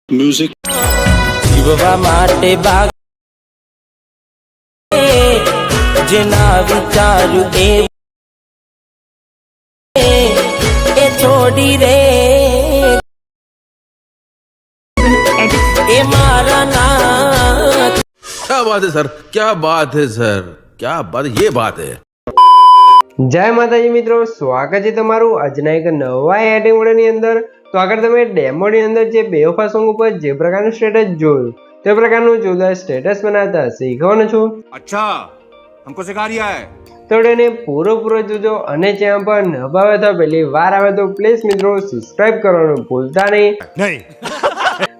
Music જીવવા માટે ભાગ જેના વિચારું એ છોડી રે એ મારા ના क्या बात है सर, क्या बात है सर, क्या बात, ये बात है। જય માતાજી મિત્રો, સ્વાગત છે તમારું આજના એક નવા એડિંગ વિડિયોની અંદર। તો આગળ તમે ડેમોની અંદર જે બેવફા સોંગ ઉપર જે પ્રકારનું સ્ટેટસ જોયું તે પ્રકારનું જોરદાર સ્ટેટસ બનાવતા શીખવાનું છું। अच्छा हमको सिखा रिया है। તો એને પૂરો જોજો અને ચેનલ પર નવા આવે તો પહેલી વાર આવે તો પ્લીઝ મિત્રો સબસ્ક્રાઇબ કરવાનું ભૂલતા નહીં।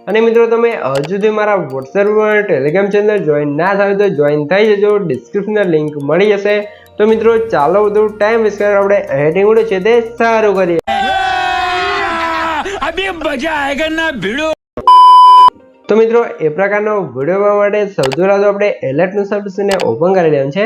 અને મિત્રો તમે હજુ સુધી મારા વોટ્સએપ પર ટેલિગ્રામ ચેનલ જોઈન ના થાય તો જોઈન થઈ જજો, ડિસ્ક્રિપ્શનમાં લિંક મળી જશે। તો મિત્રો ચાલો વધુ ટાઈમ વેસ્ટ કરવા આપણે એડિંગ વિડિયો છે તે સારું કરીએ। अभी मजा आएगा ना भिड़ो। તો મિત્રો એ પ્રકારનો વિડિયો બનાવવા માટે સૌથી પહેલા તો આપણે એલર્ટનું સબસ્ક્રિપ્શનને ઓપન કરી લેવાનું છે।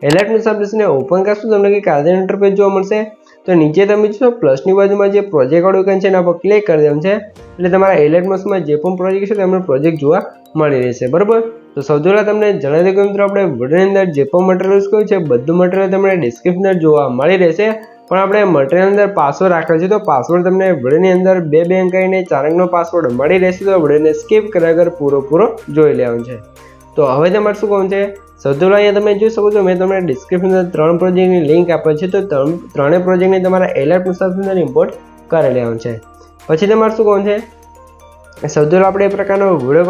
એલર્ટનું સબસ્ક્રિપ્શનને ઓપન કરશું તમને કંઈક આધાર ઇન્ટરફેસ જોવા મળશે। તો નીચે તમે જોશો પ્લસની બાજુમાં જે પ્રોજેક્ટ વાળું આઇકન છે એના પર ક્લિક કરી દેવાનું છે, એટલે તમારા એલર્ટમાં જે પણ પ્રોજેક્ટ છે તેનો પ્રોજેક્ટ જોવા મળી રહેશે, બરાબર। તો સૌથી પહેલા તમને જણાવી દઉં કે મિત્રો આપણે વિડિયોની અંદર જે પણ મટીરિયલ યુઝ કર્યું છે બધું મટીરિયલ તમને ડિસ્ક્રિપ્શનમાં જોવા મળી રહેશે, પણ આપણે મટીરિયલ અંદર પાસવર્ડ રાખેલ છે તો પાસવર્ડ તમને વિડિયોની અંદર 2 અંક કરીને 4 અંકનો પાસવર્ડ મળી રહેશે। તો વિડિયોને સ્કીપ કર્યા વગર પૂરો જોઈ લેવાનું છે। તો હવે તમારે શું કરવાનું છે, સૌથી પહેલા અહીંયા તમે જોઈ શકો છો મેં તમને ડિસ્ક્રિપ્શનમાં 3 પ્રોજેક્ટની લિંક આપેલ છે, તો ત્રણેય પ્રોજેક્ટને તમારા એલર્ટ સબસ્ક્રિપ્શનમાં ઇમ્પોર્ટ કરી લેવાનું છે। પછી તમારે શું કરવાનું છે, સૌથી પહેલા આપણે એ પ્રકારનો વિડીયો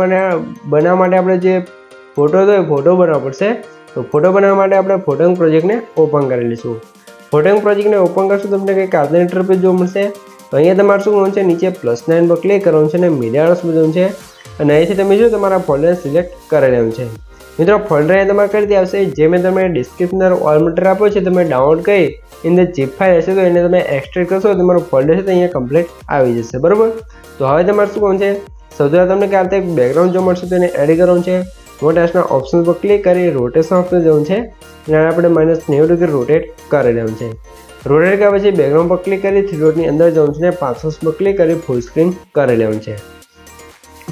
બનાવવા માટે આપણે જે ફોટો હતો એ ફોટો બનાવવો પડશે। તો ફોટો બનાવવા માટે આપણે ફોટોંગ પ્રોજેક્ટને ઓપન કરી લઈશું। ફોટોંગ પ્રોજેક્ટને ઓપન કરશું તમને કંઈક આધાર ઇન્ટરફેસ જોવા મળશે। તો અહીંયા તમારે શું કરવાનું છે, નીચે +9 પર ક્લિક કરવાનું છે અને મીડિયા બતાવવાનું છે, અને અહીંથી તમે જો તમારા ફોલ્ડર સિલેક્ટ કરી લેવાનું છે। મિત્રો ફોલ્ડર અહીંયા તમારે કરી આવશે જે મેં તમને ડિસ્ક્રિપ્શનર ઓલ મટીરિયલ આપ્યો છે તમે ડાઉનલોડ કરી અંદર zip ફાઇલ હશે તો એને તમે એક્સટ્રેક્ટ કરશો તમારું ફોલ્ડર છે તો અહીંયા કમ્પ્લીટ આવી જશે, બરાબર। તો હવે તમારે શું કરવાનું છે, સૌથી પહેલાં તમને ક્યારે એક બેકગ્રાઉન્ડ જોવા મળશે તો એને એડ કરવાનું છે। મોટાસના ઓપ્શન પર ક્લિક કરી રોટેશન ઓપ્શન જવાનું છે અને આપણે -90 ડિગ્રી રોટેટ કરી લેવાનું છે। રોટેટ કર્યા પછી બેકગ્રાઉન્ડ પર ક્લિક કરી 3 ડોટની અંદર જવાનું છે અને 500 પર ક્લિક કરી ફૂલ સ્ક્રીન કરી લેવાનું છે।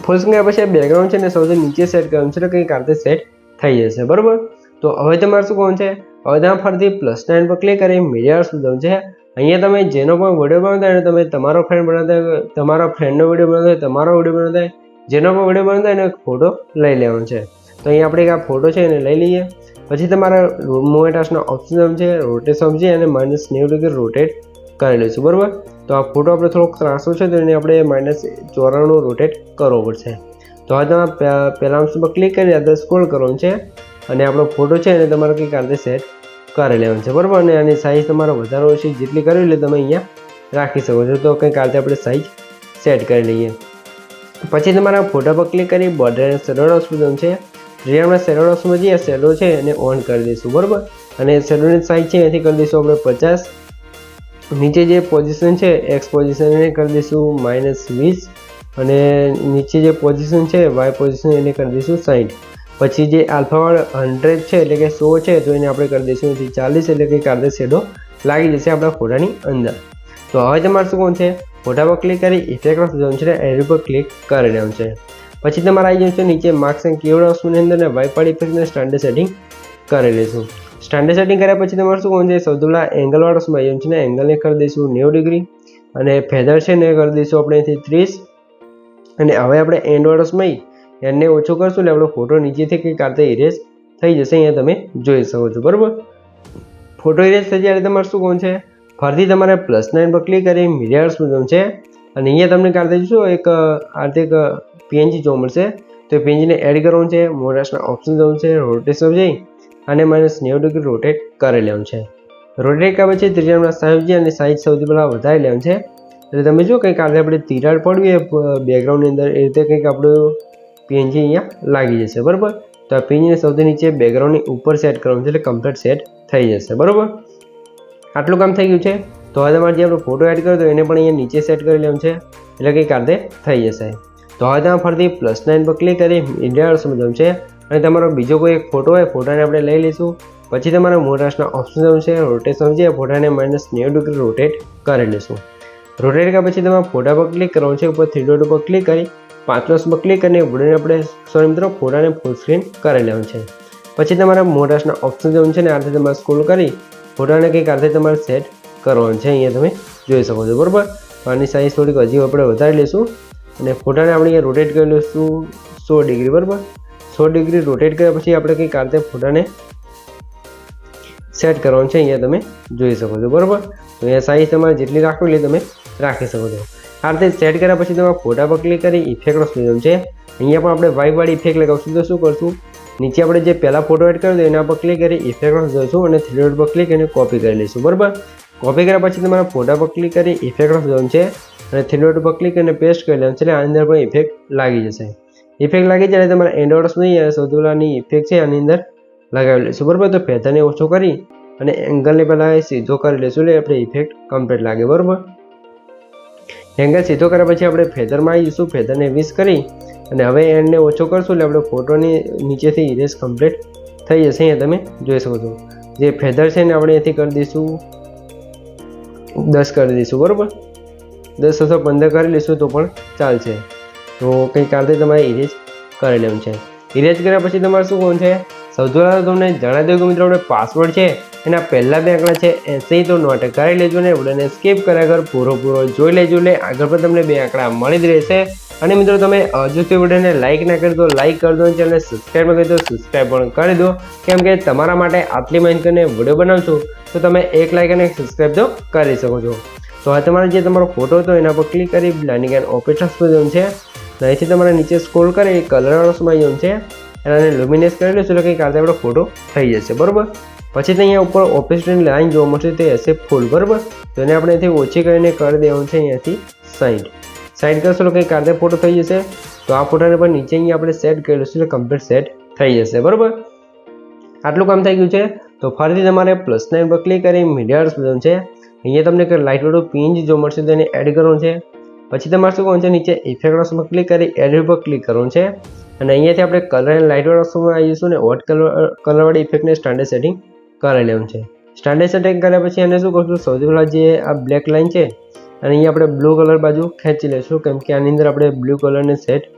ફૂલ સ્ક્રીન પછી બેકગ્રાઉન્ડ છે ને સૌથી નીચે સેટ કરવાનું છે તો કંઈક રીતે સેટ થઈ જશે, બરાબર। તો હવે તમારે શું કરવાનું છે, હવે તમે ફરીથી +9 પર ક્લિક કરી મીડિયા જવાનું છે। અહીંયા તમે જેનો પણ વિડીયો બનાવતા હોય તમે તમારો ફ્રેન્ડ બનાવતા હોય, તમારા ફ્રેન્ડનો વિડીયો બનાવતા હોય, તમારો વિડીયો બનાવતા હોય, જેનો પણ વિડીયો બનાવતા હોય એનો એક ફોટો લઈ લેવાનો છે। તો અહીંયા આપણે એક આ ફોટો છે એને લઈ લઈએ। પછી તમારા મોટાસના ઓપ્શન છે રોટેશન સમજી અને -90 ડિગ્રી રોટેટ કરી લઈશું, બરાબર। તો આ ફોટો આપણે થોડોક ત્રાસો છે તો એને આપણે -94 રોટેટ કરવો પડશે। તો હવે તમે પહેલા ઓપ્શન પર ક્લિક કરી આગળ સ્ક્રોલ કરવાનું છે અને આપણો ફોટો છે એને તમારે કંઈક રીતે સેટ કરી લેવાનું છે, બરાબર। અને આની સાઇઝ તમારે વધારે ઓછી જેટલી કરવી એટલે તમે અહીંયા રાખી શકો છો। તો કંઈક રીતે આપણે સાઇઝ સેટ કરી લઈએ। પછી તમારા ફોટા પર ક્લિક કરી બોર્ડર અને શેડો ઓપ્શન છે, જે આપણે શેડો ઓપ્શનમાં જઈએ શેડો છે એને ઓન કરી દઈશું, બરાબર। અને શેડોની સાઇઝ છે એથી કરી દઈશું આપણે 50। નીચે જે પોઝિશન છે એક્સ પોઝિશન એને કરી દઈશું -20 અને નીચે જે પોઝિશન છે વાય પોઝિશન એને કરી દઈશું 60। પછી જે આલ્ફાવાળો 100 છે એટલે કે 100 છે તો એને આપણે કરી દઈશું 40 એટલે કે કાઢે શેડો લાગી જશે આપણા ફોટાની અંદર। તો હવે તમારે શું કરવાનું છે, ફોટા પર ક્લિક કરી ઇફેક્ટ જવાનું છે એરી પર ક્લિક કરી લેવાનું છે। પછી તમારે આવી જશે નીચે માર્ક્સ એન્ડ કીવર્ડ ઓપ્શનની અંદર ને વાઇપાડ ઇફેક્ટને સ્ટાન્ડર્ડ સેટિંગ કરી લઈશું। સ્ટાન્ડર્ડ સેટિંગ કર્યા પછી તમારે શું કરવાનું છે, સૌથી પહેલાં એંગલ વાળો ઓપ્શન આવી છે ને એંગલને કરી દઈશું 90 ડિગ્રી અને ફેધર છે ને કરી દઈશું આપણે અહીંથી 30 અને હવે આપણે એન્ડ વાળો ઓપ્શન એને ઓછું કરશું એટલે આપણો ફોટો નીચેથી કંઈક રીતે ઇરેઝ થઈ જશે, અહીંયા તમે જોઈ શકો છો, બરાબર। ફોટો ઇરેઝ થઈ ત્યારે તમારે શું કરવાનું છે, ફરીથી તમારે +9 પર ક્લિક કરી મીડિયા જવાનું છે અને અહીંયા તમને કાઢી દઈશું એક આર્થિક PNG જોવા મળશે તો PNGને એડ કરવાનું છે। મોટાસના ઓપ્શન જવાનું છે, રોટેશન જઈ અને -90 ડિગ્રી રોટેટ કરી લેવાનું છે। રોટેટ કર્યા પછી ત્રિજ્યાના સાઈઝ અને સાઈઝ સૌથી પહેલાં વધારી લેવાનું છે, એટલે તમે જો કંઈક આજે આપણે તિરાડ પડવી બેકગ્રાઉન્ડની અંદર એ રીતે કંઈક આપણું PNG અહીંયા લાગી જશે, બરાબર। તો આ PNGને સૌથી નીચે બેકગ્રાઉન્ડની ઉપર સેટ કરવાનું છે એટલે કમ્પ્લીટ સેટ થઈ જશે, બરાબર। આટલું કામ થઈ ગયું છે। તો હવે તમારે જે આપણો ફોટો એડ કર્યો તો એને પણ અહીંયા નીચે સેટ કરી લેવાનું છે એટલે કંઈક રીતે થઈ જશે। તો હવે તમે ફરીથી +9 પર ક્લિક કરી ઇન્ડિયા સમજવાનું છે અને તમારો બીજો કોઈ એક ફોટો હોય ફોટાને આપણે લઈ લઈશું। પછી તમારા મોટાસના ઓપ્શન છે રોટેશન છે ફોટાને -90 ડિગ્રી રોટેટ કરી લઈશું। રોટેટ કર્યા પછી તમારે ફોટા પર ક્લિક કરવાનું છે, ઉપર 3 ડોટ પર ક્લિક કરી 5 પર ક્લિક કરીને વિડીયોને આપણે મિત્રો ફોટાને ફૂલ સ્ક્રીન કરી લેવાનું છે. પછી તમારા મોટાસના ઓપ્શન જવાનું છે ને આ રીતે તમારે સ્ક્રોલ કરી ફોટાને કંઈક આ રીતે તમારે સેટ કરવાનું છે. અહીંયા તમે જોઈ શકો છો બરાબર. આની સાઈઝ થોડીક હજી આપણે વધારી લઈશું અને ફોટાને આપણે અહીંયા રોટેટ કરી લઈશું 100 ડિગ્રી બરાબર. 100 ડિગ્રી રોટેટ કર્યા પછી આપણે કંઈક આ રીતે ફોટાને સેટ કરવાનું છે. અહીંયા તમે જોઈ શકો છો બરાબર. તો અહીંયા સાઈઝ તમારે જેટલી રાખવી એટલી તમે રાખી શકો છો. આ રીતે સેટ કર્યા પછી તમે ફોટા પર ક્લિક કરી ઇફેક્ટ ઓપ્શન છે. અહીંયા પણ આપણે વાઇબવાળી ઇફેક્ટ લગાવશું તો શું કરશું, નીચે આપણે જે પહેલા ફોટો એડ કર્યો એના પર ક્લિક કરી ઇફેક્ટ જઈશું અને 3 ડોટ પર ક્લિક કરીને કોપી કરી લઈશું બરાબર. કોપી કર્યા પછી તમારા ફોટા પર ક્લિક કરી ઇફેક્ટ ઝોન છે અને 3 ડોટ પર ક્લિક કરીને પેસ્ટ કરી લેવાનું છે. એટલે આની અંદર પણ ઇફેક્ટ લાગી જશે. ઇફેક્ટ લાગી જાય તમારા એન્ડોર્સ નહીં સૌથી પહેલાંની ઇફેક્ટ છે આની અંદર લગાવી લઈશું બરાબર. તો ફેદરને ઓછો કરી અને એંગલને પહેલાં સીધો કરી લઈશું એટલે આપણે ઇફેક્ટ કમ્પ્લીટ લાગે બરાબર. એંગલ સીધો કર્યા પછી આપણે ફેદરમાં આવી જઈશું. ફેદરને 20 કરી અને હવે એન્ડને ઓછો કરશું એટલે આપણે ફોટોની નીચેથી ઇરેઝ કમ્પ્લીટ થઈ જશે. અહીંયા તમે જોઈ શકો છો. જે ફેદર છે ને આપણે અહીંથી કરી દઈશું 10 કરી દઈશું બરાબર. 10 અથવા 15 કરી લઈશું તો પણ ચાલશે. તો કંઈક આ રીતે તમારે ઇરેઝ કરી લેવું છે. ઇરેઝ કર્યા પછી તમારે શું કરવાનું છે, સૌથી પહેલાં તમને જણાવી દઉં કે મિત્રો આપણે પાસવર્ડ છે એના પહેલા 2 આંકડા છે 80 તો નોટ કરી લેજો ને વિડીયોને સ્કીપ કર્યા આગળ પૂરો જોઈ લેજો. એટલે આગળ પણ તમને 2 આંકડા મળી જ રહેશે. અને મિત્રો તમે હજુ તો વિડીયોને લાઇક ના કરી દો, લાઇક કરી દો. ચેનલને સબસ્ક્રાઈબ ન કરી દો, સબસ્ક્રાઈબ પણ કરી દો. કેમ કે તમારા માટે આટલી મહેનત કરીને વિડીયો બનાવું છું તો તમે 1 લાઇક અને 1 સબસ્ક્રાઈબ તો કરી શકો છો. તો હવે તમારે જે તમારો ફોટો હતો એના પર ક્લિક કરી બ્લેન્ડિંગ એન્ડ ઓપરેટર્સ પર જવાનું છે. અહીંથી તમારે નીચે સ્ક્રોલ કરી કલરવાળો સમય જવાનું છે. એને લ્યુમિનેસ કરી લઈશું એટલે કંઈક આ રીતે આપણો ફોટો થઈ જશે બરાબર. પછી તો અહીંયા ઉપર ઓપેસિટીની લાઈન જોવા મળશે તે હશે ફૂલ બરાબર. તો એને આપણે અહીંથી ઓછી કરીને કરી દેવાનું છે અહીંયાથી 60 કરશો એટલે કંઈક આ રીતે ફોટો થઈ જશે. તો આ ફોટાને પણ નીચે અહીંયા આપણે સેટ કરી લઈશું એટલે કમ્પ્લીટ સેટ થઈ જશે બરાબર. આટલું કામ થઈ ગયું છે. તો ફરીથી તમારે +9 પર ક્લિક કરી મીડિયાર્સ બટન છે. અહીંયા તમને એક લાઇટવાળું પીએનજી જોવા મળશે તો એને એડ કરવાનું છે. પછી તમારે શું કરવાનું છે, નીચે ઇફેક્ટ પર ક્લિક કરી એડિટ પર ક્લિક કરવાનું છે. અને અહીંયાથી આપણે કલર એન્ડ લાઇટવાળા ઓપ્શનમાં આવી જઈશું ને વોટ કલરવાળી ઇફેક્ટને સ્ટાન્ડર્ડ સેટિંગ કરી લેવાનું છે. સ્ટાન્ડર્ડ સેટિંગ કર્યા પછી એને શું કરશું, સૌથી પહેલાં જે આ બ્લેક લાઇન છે અને અહીંયા આપણે બ્લુ કલર બાજુ ખેંચી લઈશું. કેમ કે આની અંદર આપણે બ્લુ કલરને સેટ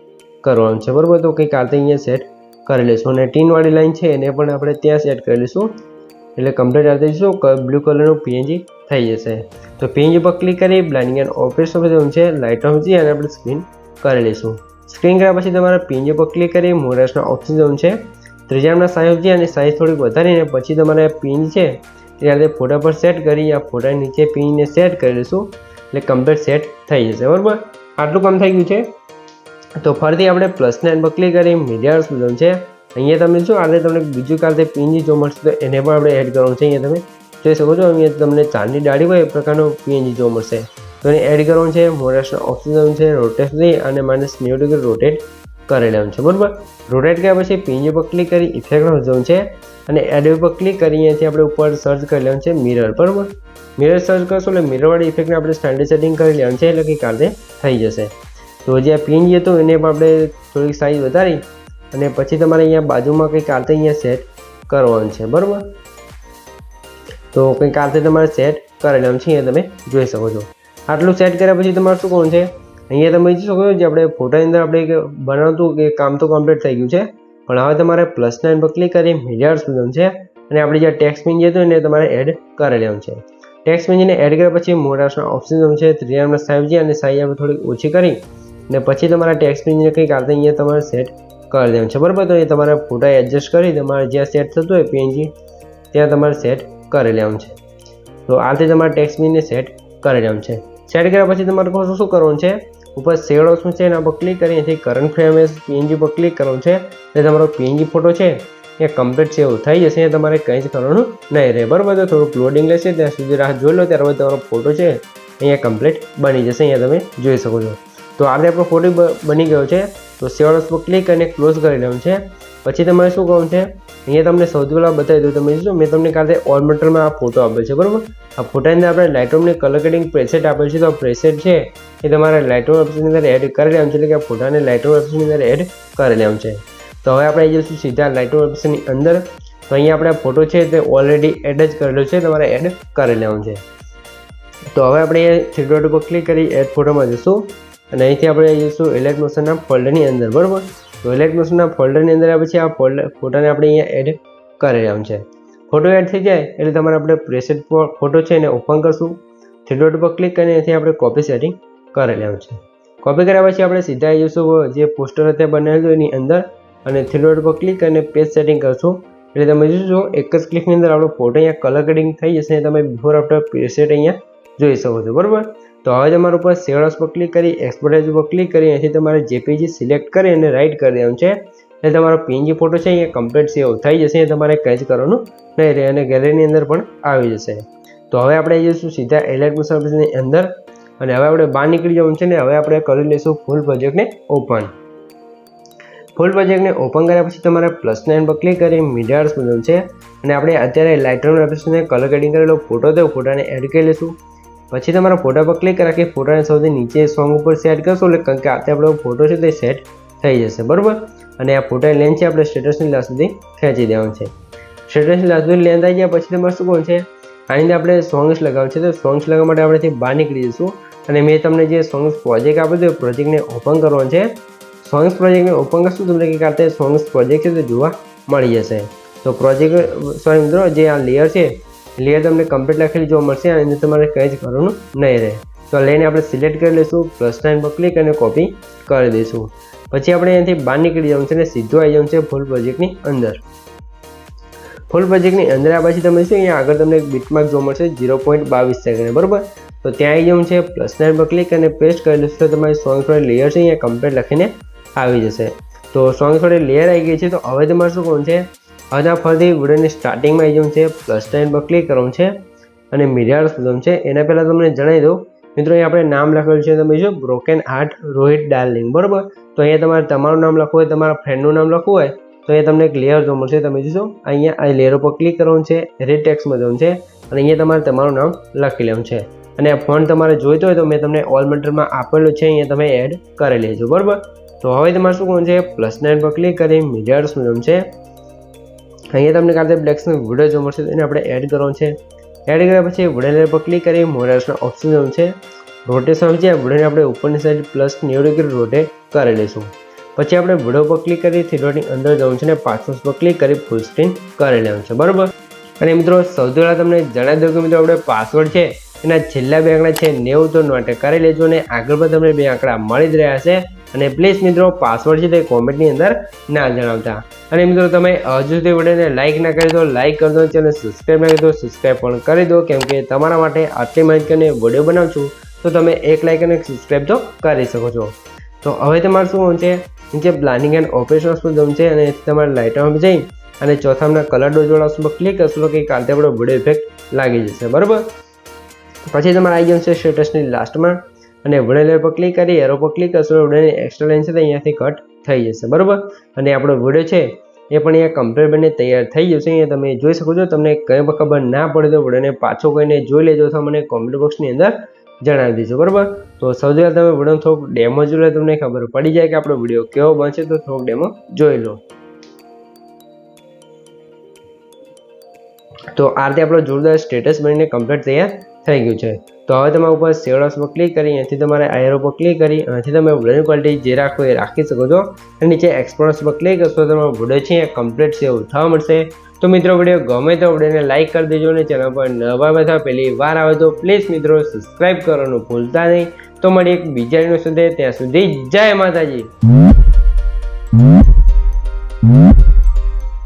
કરવાનું છે બરાબર. તો કંઈક આ અહીંયા સેટ કરી લઈશું. અને ટીનવાળી લાઇન છે એને પણ આપણે ત્યાં સેટ કરી લઈશું એટલે કમ્પ્લીટ આ જઈશું બ્લુ કલરનું પીએનજી થઈ જશે. તો પીએનજી પર ક્લિક કરી બ્લેન્ડિંગ એન્ડ ઓપરેશન પર છે લાઇટ ઓફ છે અને આપણે સ્ક્રીન કરી લઈશું. સ્ક્રીન કર્યા પછી તમારે પીએનજી પર ક્લિક કરી મોરેસના ઓપ્શન જવાનું છે. ત્રીજાના સાઈઝ છે અને સાઈઝ થોડીક વધારીને પછી તમારે પીએનજી છે તે આ રીતે ફોટા પર સેટ કરી આ ફોટા નીચે પીએનજીને સેટ કરી લઈશું એટલે કમ્પ્લીટ સેટ થઈ જશે બરાબર. આટલું કામ થઈ ગયું છે. તો ફરીથી આપણે +9 પર ક્લિક કરી મીડિયાર્સ બટન છે. અહીંયા તમે જો આ રીતે તમને બીજું કાલે પીએનજી જોવા મળશે તો એને પણ આપણે એડ કરવાનું છે. અહીંયા તમે જોઈ શકો છો અહીંયા તમને ચાંદની ડાળી હોય એ પ્રકારનો પીએનજી જોવા મળશે તો એને એડ કરવાનું છે. મોરેસના ઓપ્શન છે રોટેટ થઈ અને -90 ડિગ્રી રોટેટ કરી લેવાનું છે બરાબર. રોટેટ કર્યા પછી પીએનજી પર ક્લિક કરી ઇફેક્ટ જવાનું છે અને એડ પર ક્લિક કરી અહીંયાથી આપણે ઉપર સર્ચ કરી લેવાનું છે મિરર બરાબર. મિરર સર્ચ કરશો એટલે મિરરવાળી ઇફેક્ટને આપણે સ્ટાન્ડર્ડ સેટિંગ કરી લેવાનું છે એટલે કે કાલે થઈ જશે. તો જે આ પીએનજી હતું એને પણ આપણે થોડીક સાઈઝ વધારી અને પછી તમારે અહીંયા બાજુમાં કંઈક આરતે અહીંયા સેટ કરવાનું છે બરાબર. તો કંઈક આરતે તમારે સેટ કરી લેવાનું છે. અહીંયા તમે જોઈ શકો છો. આટલું સેટ કર્યા પછી તમારે શું કરવાનું છે, અહીંયા તમે જોઈ શકો છો જે આપણે ફોટાની અંદર આપણે બનાવતું કે કામ તો કમ્પ્લીટ થઈ ગયું છે. પણ હવે તમારે +9 પર ક્લિક કરી મીડિયાર્સ બટન છે અને આપણે જે ટેક્સ્ટ પીએનજી હતું એને તમારે એડ કરી લેવાનું છે. ટેક્સ્ટ પીએનજીને એડ કર્યા પછી મોરાસના ઓપ્શન છે 3 સાઈઝ છે અને સાઈઝ આપણે થોડીક ઓછી કરી અને પછી તમારા ટેક્સ્ટ પીએનજીને કંઈક આરતે અહીંયા તમારે સેટ કરી દેવાનું છે બરાબર. તો એ તમારે ફોટા એડજસ્ટ કરી તમારે જ્યાં સેટ થતું હોય પીએનજી ત્યાં તમારે સેટ કરી લેવાનું છે. તો આ રીતે તમારે ટેક્સ્ટ પીએનજીને સેટ કરી લેવાનું છે. સેટ કર્યા પછી તમારે શું કરવાનું છે, ઉપર શેડ ઓપ્શન છે એના પર ક્લિક કરી અહીંથી કરંટ ફ્રેમ એઝ પીએનજી પર ક્લિક કરવાનું છે એટલે તમારો પીએનજી ફોટો છે એ કમ્પ્લીટ સેવ થઈ જશે. અહીંયા તમારે કંઈ જ કરવાનું નહીં રહે બરાબર. તો થોડુંક લોડિંગ લેશે ત્યાં સુધી રાહ જોઈ લો, ત્યારબાદ તમારો ફોટો છે અહીંયા કમ્પ્લીટ બની જશે. અહીંયા તમે જોઈ શકો છો. તો આ રીતે આપણો ફોટો બની ગયો છે. તો સેવ ઓપ્શન પર ક્લિક કરીને ક્લોઝ કરી લેવાનું છે. પછી તમારે શું કરવાનું છે, અહીંયા તમને સૌથી પહેલાં બતાવી દઉં. તમે જોશો મેં તમને કાલે ઓલ મટીરિયલમાં આ ફોટો આપ્યો છે બરાબર. આ ફોટાની અંદર આપણે લાઇટરૂમની કલર કટિંગ પ્રેસેટ આપેલ છે. તો આ પ્રેસેટ છે એ તમારે લાઇટરૂમ ઓપ્શનની અંદર એડ કરી લેવાનું છે એટલે કે આ ફોટાને લાઇટરૂમ ઓપ્શનની અંદર એડ કરી લેવાનું છે. તો હવે આપણે આવી જઈશું સીધા લાઇટરૂમ ઓપ્શનની અંદર. તો અહીંયા આપણે ફોટો છે તે ઓલરેડી એડ જ કરેલો છે, તમારે એડ કરી લેવાનું છે. તો હવે આપણે 3 ડોટ પર ક્લિક કરી એડ ફોટોમાં જઈશું અને અહીંથી આપણે જઈશું એલાઇટ મોશનના ફોલ્ડરની અંદર, બરાબર. તો એલાઇટ મોશનના ફોલ્ડરની અંદર આવ્યા પછી આ ફોટાને આપણે અહીંયા એડ કરી રહ્યા છે. ફોટો એડ થઈ જાય એટલે તમારે આપણે પ્રેસેટ ફોટો છે એને ઓપન કરશું. થ્રી ડોટ પર ક્લિક કરીને અહીંથી આપણે કોપી સેટિંગ કરી લેવાનું છે. કોપી કર્યા પછી આપણે સીધા આવી જઈશું જે પોસ્ટર અત્યારે બનાવેલું એની અંદર અને થ્રી ડોટ પર ક્લિક કરીને પેજ સેટિંગ કરશું. એટલે તમે જોશો એક જ ક્લિકની અંદર આપણો ફોટો અહીંયા કલર ગ્રેડિંગ થઈ જશે. તમે બિફોર આફ્ટર પ્રેસેટ અહીંયા જોઈ શકો છો, બરાબર. તો હવે તમારા ઉપર સેવ એઝ પર ક્લિક કરી એક્સપોર્ટ એઝ પર ક્લિક કરી અહીંથી તમારે જેપીજી સિલેક્ટ કરી અને રાઇટ કરી દેવાનું છે. એટલે તમારો પીએનજી ફોટો છે અહીંયા કમ્પ્લીટ સેવ થઈ જશે. તમારે કંઈ જ કરવાનું નહીં રહે અને ગેલેરીની અંદર પણ આવી જશે. તો હવે આપણે આવી જઈશું સીધા એલાઇટ મોશન સર્વિસની અંદર અને હવે આપણે બહાર નીકળી જવાનું છે ને હવે આપણે કરી લઈશું ફૂલ પ્રોજેક્ટને ઓપન. ફૂલ પ્રોજેક્ટને ઓપન કર્યા પછી તમારે +9 પર ક્લિક કરી મીડિયાર્સ બનવું છે અને આપણે અત્યારે લાઇટરૂમ એપ્લિકેશનને કલર ગ્રેડિંગ કરેલો ફોટો તો ફોટાને એડ કરી લઈશું. પછી તમારા ફોટા પર ક્લિક રાખી ફોટાને સૌથી નીચે સોંગ ઉપર સેટ કરશો એટલે કારણ કે આ આપણો ફોટો છે તે સેટ થઈ જશે, બરાબર. અને આ ફોટાની લેન્થ છે આપણે સ્ટેટસની લાસ્ટ સુધી ખેંચી દેવાનું છે. સ્ટેટસની લાસ્ટ સુધી લેન્થ આવી ગયા પછી તમારે શું કરવાનું છે, આની અંદર આપણે સોંગ્સ લગાવવાનું છે. તો સોંગ્સ લગાવવા માટે આપણે બહાર નીકળી જઈશું અને મેં તમને જે સોંગ્સ પ્રોજેક્ટ આપ્યો તો પ્રોજેક્ટને ઓપન કરવાનો છે. સોંગ્સ પ્રોજેક્ટને ઓપન કરશું તમને કંઈક આ સોંગ્સ પ્રોજેક્ટ છે તે જોવા મળી જશે. તો મિત્રો જે આ લેયર છે લેયર તમને કમ્પ્લીટ લખેલી જોવા મળશે અને અંદર તમારે કંઈ જ કરવાનું નહીં રહે. તો લઈને આપણે સિલેક્ટ કરી લઈશું, +9 પર ક્લિક અને કોપી કરી દઈશું. પછી આપણે અહીંયાથી બહાર નીકળી જવાનું છે અને સીધું આવી જવાનું છે ફૂલ પ્રોજેક્ટની અંદર. ફૂલ પ્રોજેક્ટની અંદર આ પછી તમે શું અહીંયા આગળ તમને એક બીટમાર્ક જોવા મળશે 0.22 સેકન્ડ, બરાબર. તો ત્યાં આવી જવાનું છે, +9 પર ક્લિક અને પેસ્ટ કરી દઈશું તો તમારી સોંગ થોડી લેયર છે અહીંયા કમ્પ્લીટ લખીને આવી જશે. તો સોંગ થોડી લેયર આવી ગઈ છે. તો હવે તમારે શું કરવાનું છે, હવે ફરીથી વિડીયોની સ્ટાર્ટિંગમાં આવી જવાનું છે, +9 પર ક્લિક કરવાનું છે અને મીડિયાર્સ બનવાનું છે. એના પહેલાં તમને જણાવી દઉં મિત્રો અહીંયા આપણે નામ લખેલું છે તમે જો બ્રોકન હાર્ટ રોહિત ડાર્લિંગ, બરાબર. તો અહીંયા તમારે તમારું નામ લખવું હોય તમારા ફ્રેન્ડનું નામ લખવું હોય તો અહીંયા તમને એક લેયર જોવા મળશે. તમે જોશો અહીંયા આ લેયર ઉપર ક્લિક કરવાનું છે, રેડ ટેક્સ્ટમાં જવાનું છે અને અહીંયા તમારે તમારું નામ લખી લેવાનું છે. અને આ ફોન્ટ તમારે જોઈતો હોય તો મેં તમને ઓલ મટીરિયલમાં આપેલું છે, અહીંયા તમે એડ કરી લેજો, બરાબર. તો હવે તમારે શું કરવાનું છે, +9 પર ક્લિક કરી મીડિયાર્સ જવાનું છે. અહીંયા તમને કાર્તે બ્લેક્સનો વિડીયો જોવા મળશે એને આપણે એડ કરવાનું છે. એડ કર્યા પછી વિડીયો પર ક્લિક કરી મોરાસના ઓપ્શન જવાનું છે. રોટેશન છે વિડીયોને આપણે ઉપરની સાઈડ +90 ડિગ્રી રોટેટ કરી લઈશું. પછી આપણે વિડીયો પર ક્લિક કરી થ્રી ડોટની અંદર જવાનું છે અને પાસવર્ડ પર ક્લિક કરી ફૂલ સ્ક્રીન કરી લેવાનું છે, બરાબર. અને મિત્રો સૌથી પહેલાં તમને જણાવી દઉં કે મિત્રો આપણે પાસવર્ડ છે એના છેલ્લા 2 આંકડા છે 90 તો નોટ કરી લેજો અને આગળ પણ તમને 2 આંકડા મળી જ રહ્યા છે. અને પ્લીઝ મિત્રો પાસવર્ડ છે તે કોમેન્ટની અંદર ના જણાવતા. અને મિત્રો તમે હજુ સુધી વિડીયોને લાઇક ના કરી દો, લાઇક કરી દો, ચેનલ સબસ્ક્રાઈબ ના કરી દો, સબસ્ક્રાઈબ પણ કરી દો કેમ કે તમારા માટે આટલી માહિતી કરીને વિડીયો બનાવું છું તો તમે એક લાઇક અને એક સબસ્ક્રાઈબ તો કરી શકો છો. તો હવે તમારે શું હોવું છે, નીચે પ્લાનિંગ એન્ડ ઓપરેશન્સ પર જવું છે અને તમારે લાઇટમાં જઈ અને ચોથામાં કલર ડોઝ વાળા ઓપ્શન પર ક્લિક કરશો કે કાલે આપણો વિડીયો ઇફેક્ટ લાગી જશે, બરાબર. પછી તમારે આવી જવું છે સ્ટેટસની લાસ્ટમાં અને વિડીયો પર ક્લિક કરી એરો પર ક્લિક કરશો વિડીયોની એક્સ્ટ્રા લાઈન છે તો અહીંયાથી કટ થઈ જશે, બરાબર. અને આપણો વિડીયો છે એ પણ અહીંયા કમ્પ્લીટ બને તૈયાર થઈ જશે. અહીંયા તમે જોઈ શકો છો. તમને કંઈ પણ ખબર ના પડે તો વિડીયોને પાછો કોઈને જોઈ લેજો અથવા મને કોમેન્ટ બોક્સની અંદર જણાવી દેજો, બરાબર. તો સૌથી પહેલાં તમે વિડીયો થોડોક ડેમો જોઈ લો, તમને ખબર પડી જાય કે આપણો વિડીયો કેવો બનશે. તો થોડોક ડેમો જોઈ લો. તો આ રીતે આપણો જોરદાર સ્ટેટસ બનીને કમ્પ્લીટ તૈયાર થઈ ગયું છે. તો હવે તમારા ઉપર સેવ એઝ પર ક્લિક કરી અહીંથી તમારે આયરો પર ક્લિક કરી અહીંથી તમે વિડીયોની ક્વોલિટી જે રાખો એ રાખી શકો છો અને નીચે એક્સપોર્ટ પર ક્લિક કરશો તો તમારો વિડીયો છે એ કમ્પ્લીટ સેવ થવા મળશે. તો મિત્રો વિડીયો ગમે તો વિડીયોને લાઇક કરી દેજો અને ચેનલ પર નવા બધા પહેલી વાર આવે તો પ્લીઝ મિત્રો સબસ્ક્રાઈબ કરવાનું ભૂલતા નહીં. તો મળીએ એક બીજા વિડીયો સુધી, ત્યાં સુધી જય માતાજી.